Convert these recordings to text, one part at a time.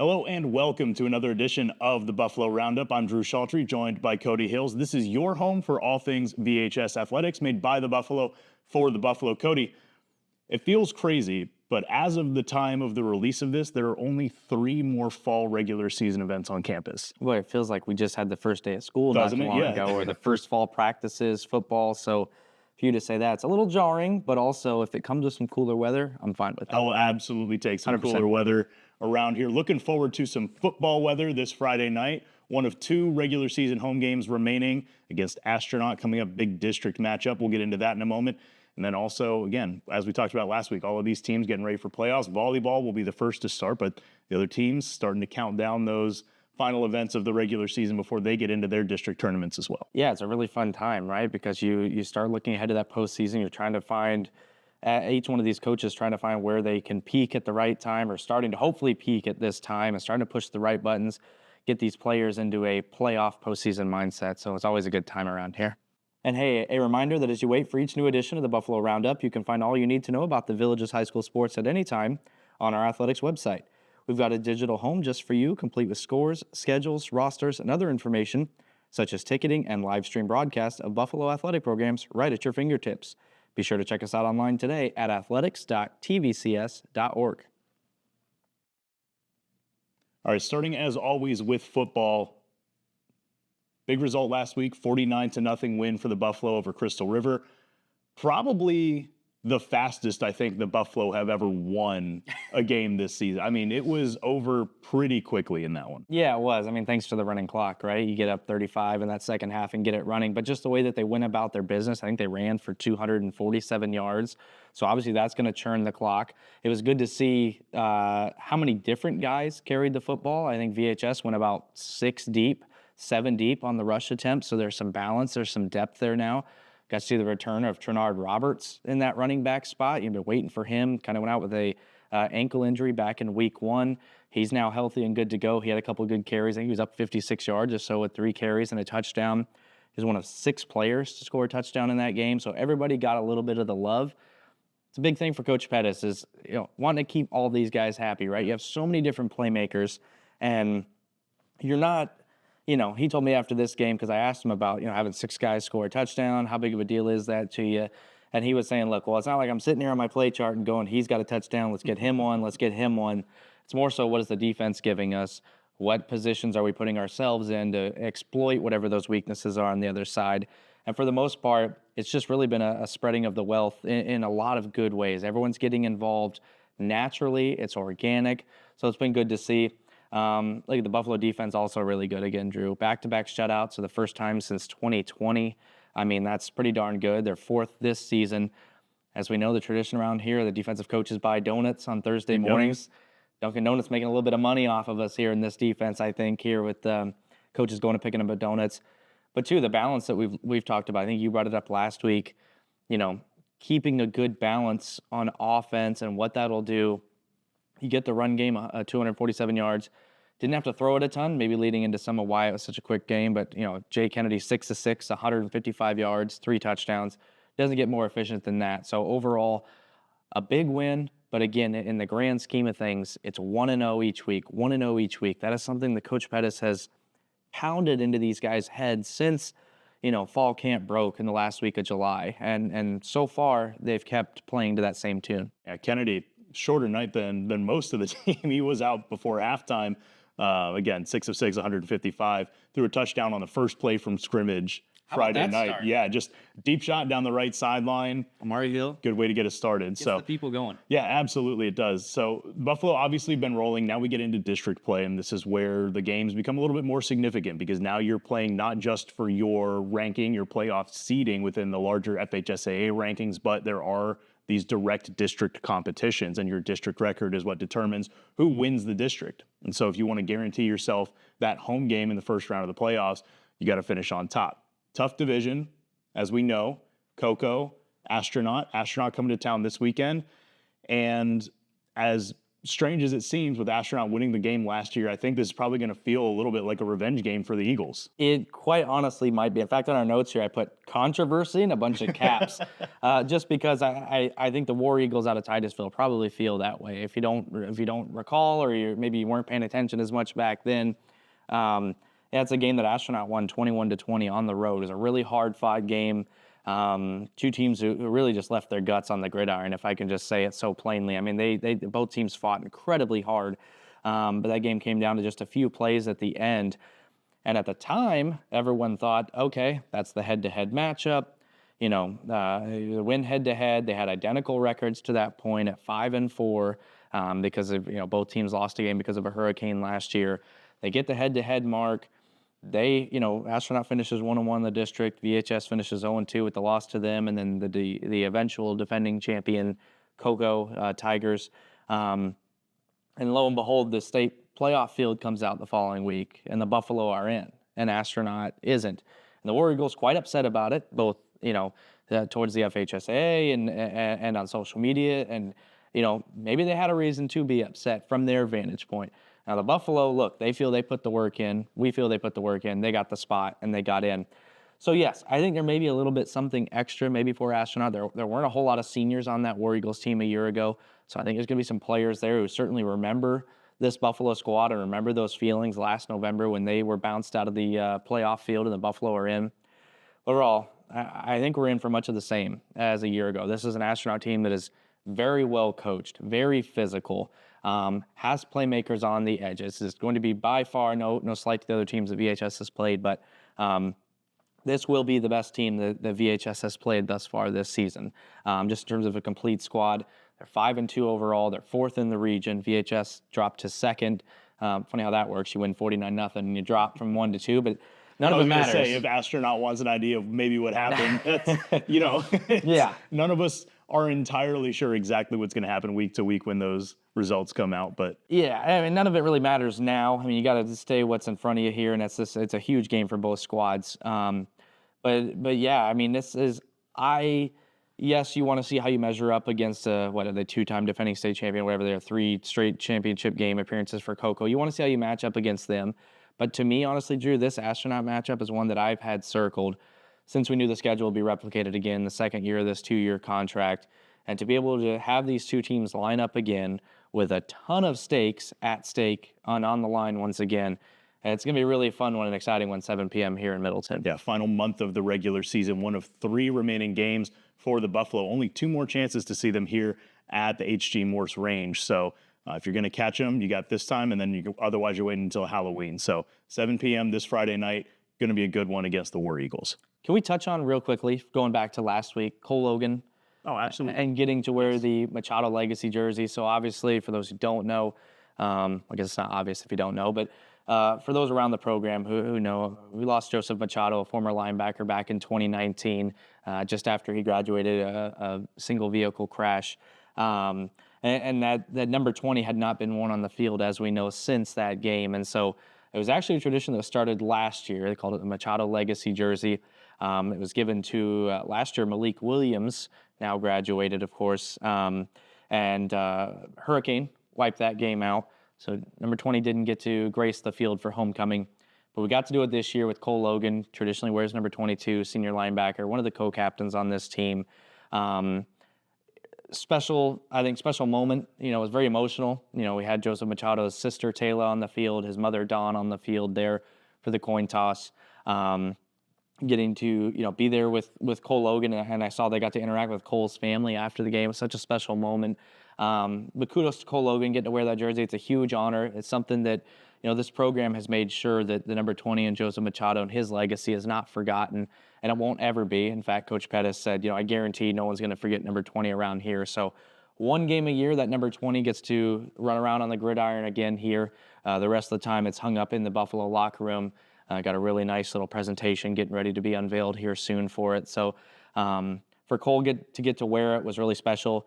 Hello and welcome to another edition of the Buffalo Roundup. I'm Drew Shaltry, joined by Cody Hills. This is your home for all things VHS athletics, made by the Buffalo for the Buffalo. Cody, it feels crazy, but as of the time of the release of this, there are only 3 more fall regular season events on campus. Boy, it feels like we just had the first day of school Doesn't not it? too long Yeah. ago, or the first fall practices, football. So for you to say that, it's a little jarring, but also if it comes with some cooler weather, I'm fine with it. I'll absolutely take some 100%. cooler weather around here. Looking forward to some football weather this Friday night. One of 2 regular season home games remaining against Astronaut coming up, big district matchup. We'll get into that in a moment. And then also, again, as we talked about last week, all of these teams getting ready for playoffs. Volleyball will be the first to start, but the other teams starting to count down those final events of the regular season before they get into their district tournaments as well. Yeah, it's a really fun time, right? Because you start looking ahead to that postseason. You're trying to find each one of these coaches trying to find where they can peak at the right time, or starting to hopefully peak at this time and starting to push the right buttons, get these players into a playoff postseason mindset. So it's always a good time around here. And hey, a reminder that as you wait for each new edition of the Buffalo Roundup, you can find all you need to know about the Village's high school sports at any time on our athletics website. We've got a digital home just for you, complete with scores, schedules, rosters, and other information, such as ticketing and live stream broadcasts of Buffalo athletic programs right at your fingertips. Be sure to check us out online today at athletics.tvcs.org. All right, starting as always with football. Big result last week, 49-0 win for the Buffalo over Crystal River. Probably the fastest I think the Buffalo have ever won a game this season. I mean, it was over pretty quickly in that one. Yeah, it was. I mean, thanks to the running clock, right? You get up 35 in that second half and get it running. But just the way that they went about their business, I think they ran for 247 yards. So obviously that's going to churn the clock. It was good to see how many different guys carried the football. I think VHS went about 6 deep, 7 deep on the rush attempt. So there's some balance. There's some depth there now. Got to see the return of Trenard Roberts in that running back spot. You've been waiting for him. Kind of went out with a ankle injury back in week 1. He's now healthy and good to go. He had a couple good carries. I think he was up 56 yards or so with 3 carries and a touchdown. He's one of 6 players to score a touchdown in that game. So everybody got a little bit of the love. It's a big thing for Coach Pettis is, wanting to keep all these guys happy, right? You have so many different playmakers, and you're not, he told me after this game, because I asked him about, having 6 guys score a touchdown, how big of a deal is that to you? And he was saying, look, well, it's not like I'm sitting here on my play chart and going, he's got a touchdown, let's get him one, let's get him one. It's more so, what is the defense giving us? What positions are we putting ourselves in to exploit whatever those weaknesses are on the other side? And for the most part, it's just really been a spreading of the wealth in a lot of good ways. Everyone's getting involved naturally. It's organic. So it's been good to see. The Buffalo defense also really good again, Drew. Back-to-back shutouts for the first time since 2020. I mean, that's pretty darn good. They're 4th this season. As we know, the tradition around here, the defensive coaches buy donuts on Thursday mornings. Dunkin' Donuts making a little bit of money off of us here in this defense, I think, here with coaches going and picking up donuts. But, too, the balance that we've talked about, I think you brought it up last week, keeping a good balance on offense and what that'll do. You get the run game, 247 yards. Didn't have to throw it a ton, maybe leading into some of why it was such a quick game. But, Jay Kennedy, 6-6, 155 yards, 3 touchdowns. Doesn't get more efficient than that. So, overall, a big win. But, again, in the grand scheme of things, it's 1-0 each week, 1-0 each week. That is something that Coach Pettis has pounded into these guys' heads since, fall camp broke in the last week of July. And so far, they've kept playing to that same tune. Yeah, Kennedy, shorter night than most of the team. He was out before halftime. Again, 6 of 6, 155. Threw a touchdown on the first play from scrimmage Friday night. Start? Yeah, just deep shot down the right sideline. Amari Hill. Good way to get us started. Gets So the people going. yeah, absolutely it does. So Buffalo obviously been rolling. Now we get into district play, and this is where the games become a little bit more significant because now you're playing not just for your ranking, your playoff seeding within the larger FHSAA rankings, but there are these direct district competitions, and your district record is what determines who wins the district. And so if you want to guarantee yourself that home game in the first round of the playoffs, you got to finish on top. Tough division, as we know. Cocoa, Astronaut coming to town this weekend. And as strange as it seems with Astronaut winning the game last year, I think this is probably going to feel a little bit like a revenge game for the Eagles. It quite honestly might be. In fact, on our notes here, I put controversy and a bunch of caps, just because I think the War Eagles out of Titusville probably feel that way. If you don't recall, or maybe you weren't paying attention as much back then, yeah, it's a game that Astronaut won 21-20 on the road. It was a really hard-fought game. Two teams who really just left their guts on the gridiron, if I can just say it so plainly. I mean, they both teams fought incredibly hard, but that game came down to just a few plays at the end. And at the time, everyone thought, okay, that's the head-to-head matchup. Win head-to-head. They had identical records to that point at 5-4, because of both teams lost a game because of a hurricane last year. They get the head-to-head mark. Astronaut finishes 1-1 in the district. VHS finishes 0-2 with the loss to them, and then the eventual defending champion Cocoa Tigers. And lo and behold, the state playoff field comes out the following week, and the Buffalo are in, and Astronaut isn't. And the War Eagles quite upset about it, both towards the FHSA and on social media, and maybe they had a reason to be upset from their vantage point. Now, the Buffalo, look, they feel they put the work in. We feel they put the work in. They got the spot, and they got in. So, yes, I think there may be a little bit something extra maybe for Astronaut. There weren't a whole lot of seniors on that War Eagles team a year ago, so I think there's going to be some players there who certainly remember this Buffalo squad and remember those feelings last November when they were bounced out of the playoff field and the Buffalo are in. Overall, I think we're in for much of the same as a year ago. This is an Astronaut team that is very well coached, very physical, has playmakers on the edges. It's going to be by far no slight to the other teams that VHS has played, but this will be the best team that VHS has played thus far this season. Just in terms of a complete squad, they're 5-2 overall. They're fourth in the region. VHS dropped to second. Funny how that works. You win 49-0 and you drop from 1 to 2, but none of it matters. Say, if Astronaut wants an idea of maybe what happened, yeah. None of us are entirely sure exactly what's going to happen week to week when those results come out. But yeah, I mean, none of it really matters now. I mean, you got to stay what's in front of you here, and it's a huge game for both squads. But yeah, I mean, yes, you want to see how you measure up against what are they, two-time defending state champion, whatever they are, 3 straight championship game appearances for Cocoa. You want to see how you match up against them. But to me, honestly, Drew, this Astronaut matchup is one that I've had circled since we knew the schedule would be replicated again, the second year of this 2-year contract. And to be able to have these two teams line up again with a ton of stakes at stake on the line once again, it's going to be a really fun one, an exciting one, 7 p.m. here in Middleton. Yeah, final month of the regular season, one of 3 remaining games for the Buffalo. Only 2 more chances to see them here at the H.G. Morse range. So if you're going to catch them, you got this time, and then otherwise you're waiting until Halloween. So 7 p.m. this Friday night, going to be a good one against the War Eagles. Can we touch on real quickly, going back to last week, Cole Logan? Oh, absolutely. And getting to wear the Machado Legacy jersey. So obviously, for those who don't know, I guess it's not obvious if you don't know, but for those around the program who know, we lost Joseph Machado, a former linebacker, back in 2019, just after he graduated a single vehicle crash. And that number 20 had not been worn on the field, as we know, since that game. And so it was actually a tradition that started last year. They called it the Machado Legacy jersey. It was given to last year Malik Williams, now graduated, of course, and Hurricane wiped that game out. So number 20 didn't get to grace the field for homecoming. But we got to do it this year with Cole Logan, traditionally wears number 22, senior linebacker, one of the co-captains on this team. Special moment. It was very emotional. We had Joseph Machado's sister, Taylor, on the field, his mother, Dawn, on the field there for the coin toss. Getting to, be there with Cole Logan, and I saw they got to interact with Cole's family after the game. It was such a special moment. But kudos to Cole Logan getting to wear that jersey. It's a huge honor. It's something that, this program has made sure that the number 20 and Joseph Machado and his legacy is not forgotten, and it won't ever be. In fact, Coach Pettis said, I guarantee no one's going to forget number 20 around here. So one game a year that number 20 gets to run around on the gridiron again here. The rest of the time it's hung up in the Buffalo locker room. Got a really nice little presentation getting ready to be unveiled here soon for it. So for Cole to get to wear it was really special.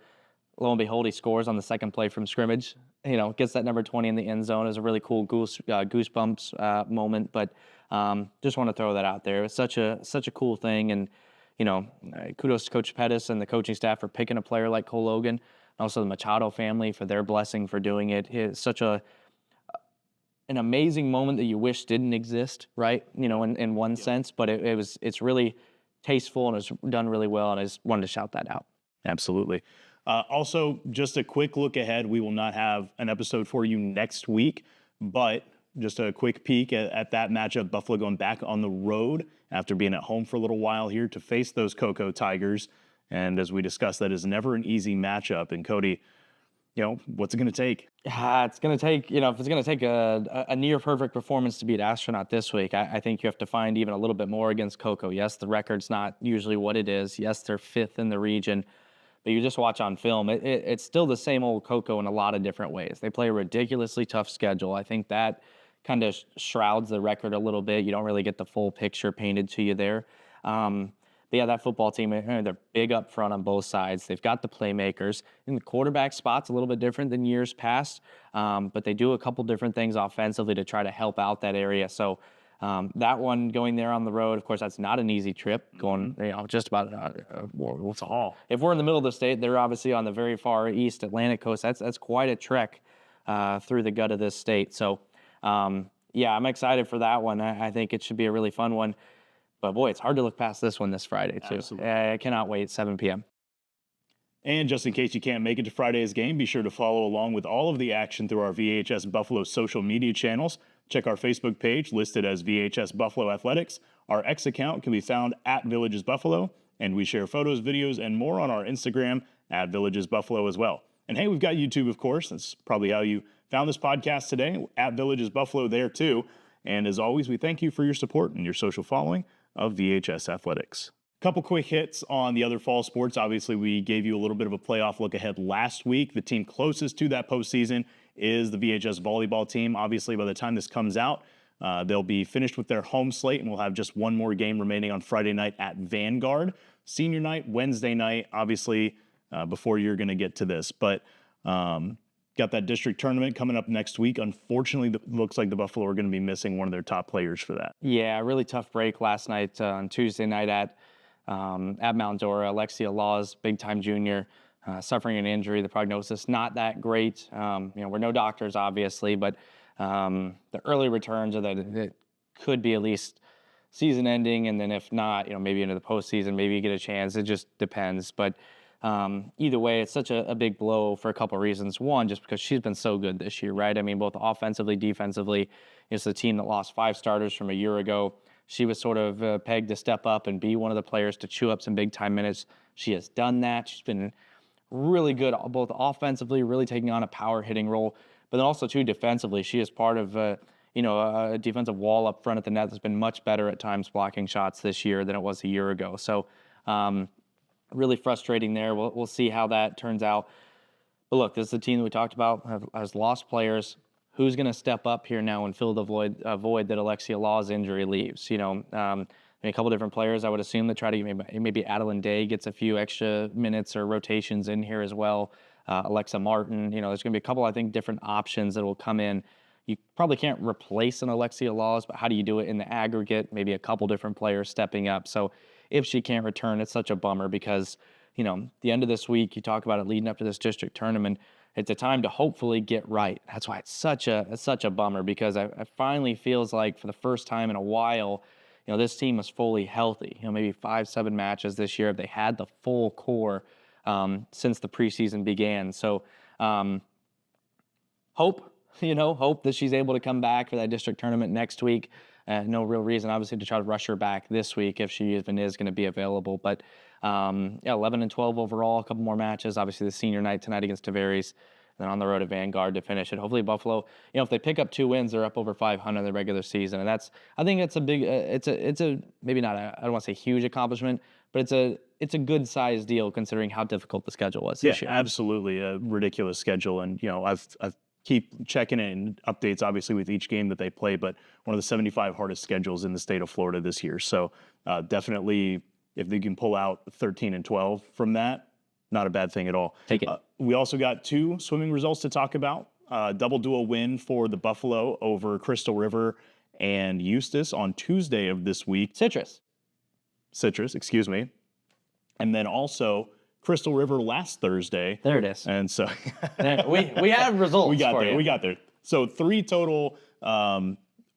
Lo and behold, he scores on the second play from scrimmage. Gets that number 20 in the end zone. It was a really cool goosebumps moment. But just want to throw that out there. It's such a cool thing. And kudos to Coach Pettis and the coaching staff for picking a player like Cole Logan. also the Machado family for their blessing for doing it. It's such an amazing moment that you wish didn't exist, right? In one sense, but it's really tasteful and it's done really well, and I just wanted to shout that out. Absolutely. Also, just a quick look ahead. We will not have an episode for you next week, but just a quick peek at that matchup. Buffalo going back on the road after being at home for a little while here to face those Cocoa Tigers. And as we discussed, that is never an easy matchup. And Cody, what's it going to take? It's going to take, if it's going to take a near perfect performance to beat Astronaut this week, I think you have to find even a little bit more against Cocoa. Yes, the record's not usually what it is. Yes, they're 5th in the region. But you just watch on film, it's still the same old Cocoa in a lot of different ways. They play a ridiculously tough schedule. I think that kind of shrouds the record a little bit. You don't really get the full picture painted to you there. But yeah, that football team, they're big up front on both sides. They've got the playmakers. And the quarterback spot's a little bit different than years past, but they do a couple different things offensively to try to help out that area. So that one going there on the road, of course, that's not an easy trip. Going, just about what's a haul. If we're in the middle of the state, they're obviously on the very far east Atlantic coast. That's quite a trek through the gut of this state. So yeah, I'm excited for that one. I think it should be a really fun one. But boy, it's hard to look past this one this Friday too. Absolutely. I cannot wait. 7 p.m. And just in case you can't make it to Friday's game, be sure to follow along with all of the action through our VHS Buffalo social media channels. Check our Facebook page listed as VHS Buffalo Athletics. Our X account can be found at Villages Buffalo, and we share photos, videos, and more on our Instagram at Villages Buffalo as well. And hey, we've got YouTube, of course. That's probably how you found this podcast today, at Villages Buffalo there too. And as always, we thank you for your support and your social following of VHS Athletics. Couple quick hits on the other fall sports. Obviously, we gave you a little bit of a playoff look ahead last week. The team closest to that postseason is the VHS volleyball team. Obviously, by the time this comes out, they'll be finished with their home slate, and we'll have just one more game remaining on Friday night at Vanguard. Senior night, Wednesday night, obviously, before you're going to get to this. But got that district tournament coming up next week. Unfortunately, it looks like the Buffalo are going to be missing one of their top players for that. Yeah, really tough break last night on Tuesday night at Mount Dora. Alexia Laws, big-time junior, suffering an injury. The prognosis not that great. We're no doctors, obviously, but the early returns are that it could be at least season-ending, and then if not, maybe into the postseason, maybe you get a chance. It just depends, but either way, it's such a big blow for a couple of reasons. One, just because she's been so good this year, right? I mean, both offensively, defensively. It's the team that lost 5 starters from a year ago. She was sort of pegged to step up and be one of the players to chew up some big-time minutes. She has done that. She's been really good, both offensively, really taking on a power hitting role, but then also, too, defensively. She is part of a defensive wall up front at the net that's been much better at times blocking shots this year than it was a year ago. So, really frustrating there. We'll see how that turns out. But look, this is the team that we talked about has lost players. Who's going to step up here now and fill the void that Alexia Law's injury leaves? A couple different players, I would assume, that try to maybe Adeline Day gets a few extra minutes or rotations in here as well. Alexa Martin, there's going to be a couple, I think, different options that will come in. You probably can't replace an Alexia Laws, but how do you do it in the aggregate? Maybe a couple different players stepping up. So if she can't return, it's such a bummer because, the end of this week, you talk about it leading up to this district tournament. It's a time to hopefully get right. That's why it's such a bummer because I finally feels like for the first time in a while, this team was fully healthy. Maybe 5-7 matches this year. They had the full core since the preseason began. So hope that she's able to come back for that district tournament next week. No real reason, obviously, to try to rush her back this week if she even is going to be available. But 11-12 overall, a couple more matches. Obviously, the senior night tonight against Tavares, then on the road at Vanguard to finish it. Hopefully, Buffalo, if they pick up 2 wins, they're up over 500 in the regular season, and I think it's a big, it's a maybe not I don't want to say huge accomplishment, but it's a good sized deal considering how difficult the schedule was this year. Absolutely, a ridiculous schedule, and I've keep checking in updates, obviously, with each game that they play, but one of the 75 hardest schedules in the state of Florida this year. So definitely, if they can pull out 13-12 from that, not a bad thing at all. Take it. We also got 2 swimming results to talk about. Double duel win for the Buffalo over Crystal River and Eustis on Tuesday of this week. Citrus, Excuse me. And then also Crystal River last Thursday. There it is. And so we have results. We got for there. you. We got there. So 3 total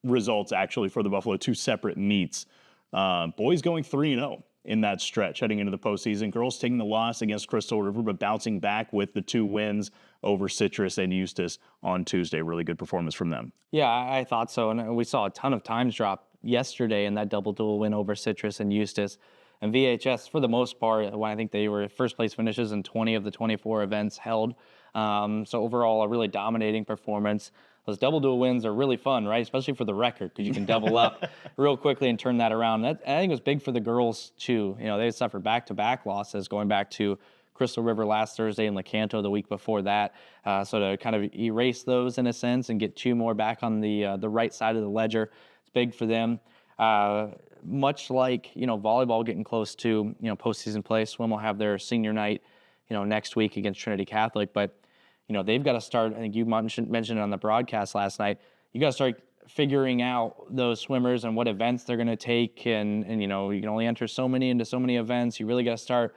results actually for the Buffalo, 2 separate meets. Boys going 3-0 in that stretch heading into the postseason. Girls taking the loss against Crystal River, but bouncing back with the 2 wins over Citrus and Eustis on Tuesday. Really good performance from them. Yeah, I thought so. And we saw a ton of times drop yesterday in that double duel win over Citrus and Eustis. And VHS, for the most part, I think they were first place finishes in 20 of the 24 events held. So overall, a really dominating performance. Those double duel wins are really fun, right? Especially for the record, because you can double up real quickly and turn that around. I think it was big for the girls, too. You know, they suffered back-to-back losses going back to Crystal River last Thursday and Lecanto the week before that. So to kind of erase those in a sense and get 2 more back on the right side of the ledger, it's big for them. Much like, volleyball getting close to, postseason play, swim will have their senior night, next week against Trinity Catholic. But, they've got to start, I think you mentioned it on the broadcast last night, you got to start figuring out those swimmers and what events they're going to take. And, you can only enter so many into so many events. You really got to start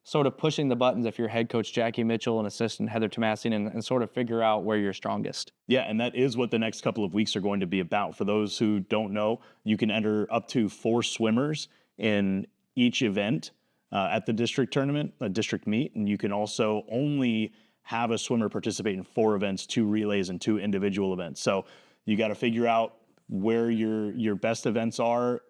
sort of pushing the buttons if you're head coach Jackie Mitchell and assistant Heather Tomasian and sort of figure out where you're strongest. Yeah, and that is what the next couple of weeks are going to be about. For those who don't know, you can enter up to 4 swimmers in each event at the district tournament, a district meet, and you can also only have a swimmer participate in 4 events, 2 relays, and 2 individual events. So you got to figure out where your best events are.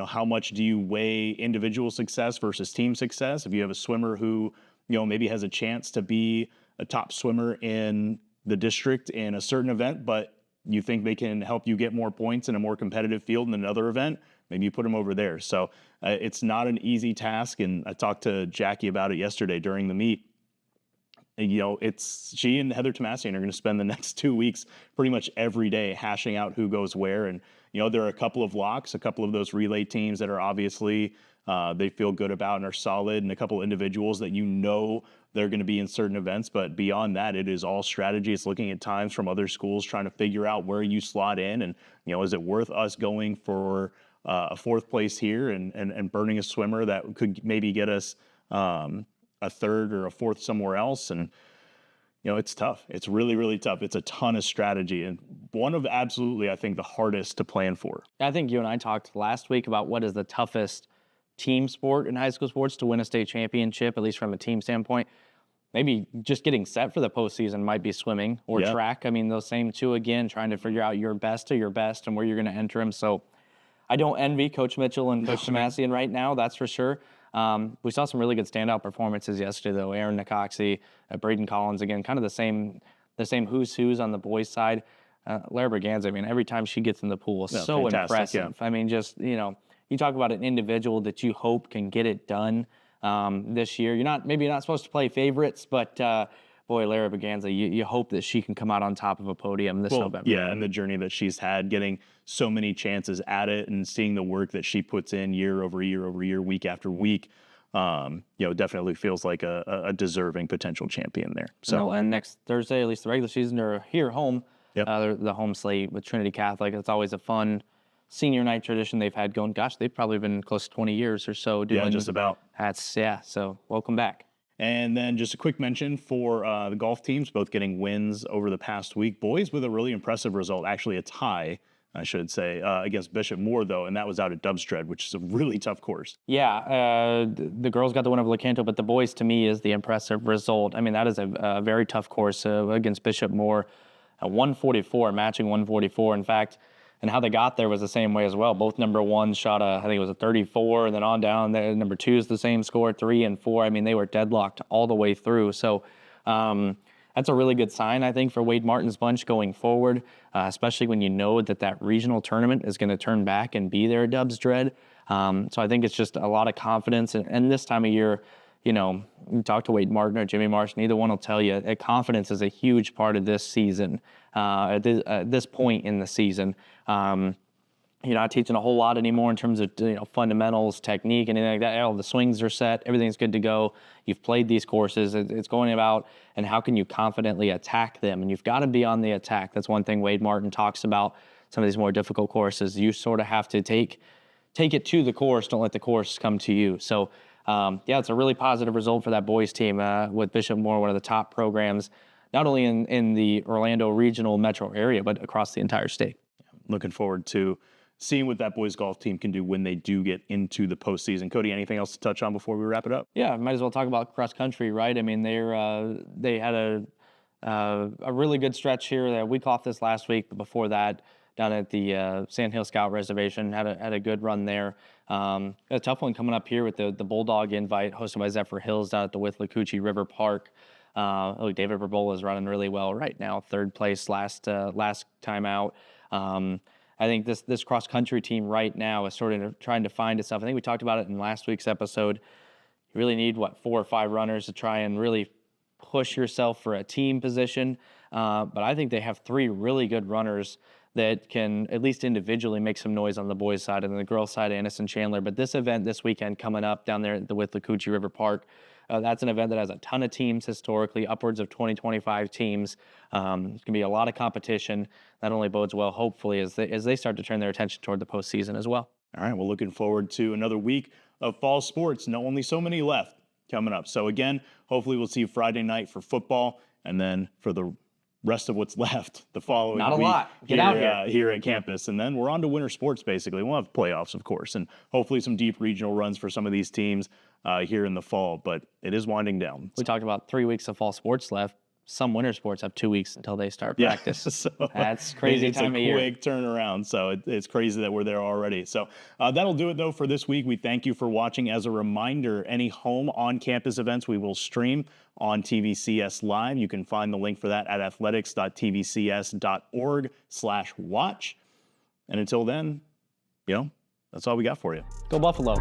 How much do you weigh individual success versus team success? If you have a swimmer who, maybe has a chance to be a top swimmer in the district in a certain event, but you think they can help you get more points in a more competitive field in another event, maybe you put them over there. So it's not an easy task. And I talked to Jackie about it yesterday during the meet. And, she and Heather Tomasian are going to spend the next 2 weeks pretty much every day hashing out who goes where. And, there are a couple of locks, a couple of those relay teams that are obviously they feel good about and are solid, and a couple individuals that they're going to be in certain events. But beyond that, it is all strategy. It's looking at times from other schools, trying to figure out where you slot in. And, is it worth us going for a 4th place here and burning a swimmer that could maybe get us a 3rd or a 4th somewhere else? And it's tough. It's really, really tough. It's a ton of strategy, and one of absolutely, I think, the hardest to plan for. I think you and I talked last week about what is the toughest team sport in high school sports to win a state championship, at least from a team standpoint. Maybe just getting set for the postseason might be swimming or track. I mean, those same 2 again, trying to figure out your best of your best and where you're going to enter them. So I don't envy Coach Mitchell and Coach Tomasian right now, that's for sure. We saw some really good standout performances yesterday, though. Aaron Nicoxie, Braden Collins, again, kind of the same who's on the boys' side. Lara Berganza, I mean, every time she gets in the pool, so impressive. Yeah. I mean, just, you talk about an individual that you hope can get it done this year. Maybe you're not supposed to play favorites, but boy, Lara Berganza, you hope that she can come out on top of a podium this November. Yeah, and the journey that she's had, getting so many chances at it and seeing the work that she puts in year over year over year, week after week, definitely feels like a deserving potential champion there. So, and next Thursday, at least the regular season, are here home. Yep. The home slate with Trinity Catholic. It's always a fun senior night tradition they've had going. Gosh, they've probably been close to 20 years or so doing. Yeah, just about. So welcome back. And then just a quick mention for the golf teams, both getting wins over the past week. Boys with a really impressive result, actually a tie, I should say, against Bishop Moore, though, and that was out at Dubstred, which is a really tough course. Yeah, the girls got the win over Lecanto, but the boys, to me, is the impressive result. I mean, that is a very tough course against Bishop Moore. 144, matching 144. In fact, and how they got there was the same way as well. Both number 1 shot I think it was a 34, and then on down there, number 2 is the same score, 3 and 4. I mean, they were deadlocked all the way through. So that's a really good sign, I think, for Wade Martin's bunch going forward, especially when you know that regional tournament is going to turn back and be there at Dubstred. So I think it's just a lot of confidence. And this time of year, you talk to Wade Martin or Jimmy Marsh, neither one will tell you that confidence is a huge part of this season, at this point in the season. You're not teaching a whole lot anymore in terms of fundamentals, technique, anything like that. All the swings are set, everything's good to go. You've played these courses. It's going about, and how can you confidently attack them? And you've got to be on the attack. That's one thing Wade Martin talks about. Some of these more difficult courses, you sort of have to take it to the course. Don't let the course come to you. So Yeah, it's a really positive result for that boys team with Bishop Moore, one of the top programs, not only in the Orlando regional metro area, but across the entire state. Looking forward to seeing what that boys golf team can do when they do get into the postseason. Cody, anything else to touch on before we wrap it up? Yeah, might as well talk about cross country, right? I mean, they had a really good stretch here. They had a week off this last week, but before that, down at the Sand Hill Scout Reservation, had a good run there. A tough one coming up here with the Bulldog Invite hosted by Zephyr Hills down at the Withlacoochee River Park. David Verbola is running really well right now, third place last time out. I think this cross country team right now is sort of trying to find itself. I think we talked about it in last week's episode. You really need 4 or 5 runners to try and really push yourself for a team position. But I think they have 3 really good runners that can at least individually make some noise on the boys' side, and the girls' side, Annis and Chandler. But this event this weekend coming up down there at the Withlacoochee River Park, that's an event that has a ton of teams historically, upwards of 20, 25 teams. There's going to be a lot of competition. That only bodes well, hopefully, as they start to turn their attention toward the postseason as well. All right, well, looking forward to another week of fall sports. No, only so many left coming up. So again, hopefully we'll see you Friday night for football, and then for the rest of what's left the following Not a week. lot. Get out here. Here at campus. And then we're on to winter sports, basically. We'll have playoffs, of course, and hopefully some deep regional runs for some of these teams here in the fall. But it is winding down. We talked about 3 weeks of fall sports left. Some winter sports have 2 weeks until they start practice. So that's crazy time of year. It's a quick turnaround, so it's crazy that we're there already. So that'll do it, though, for this week. We thank you for watching. As a reminder, any home on-campus events we will stream on TVCS Live. You can find the link for that at athletics.tvcs.org/watch. And until then, that's all we got for you. Go Buffalo.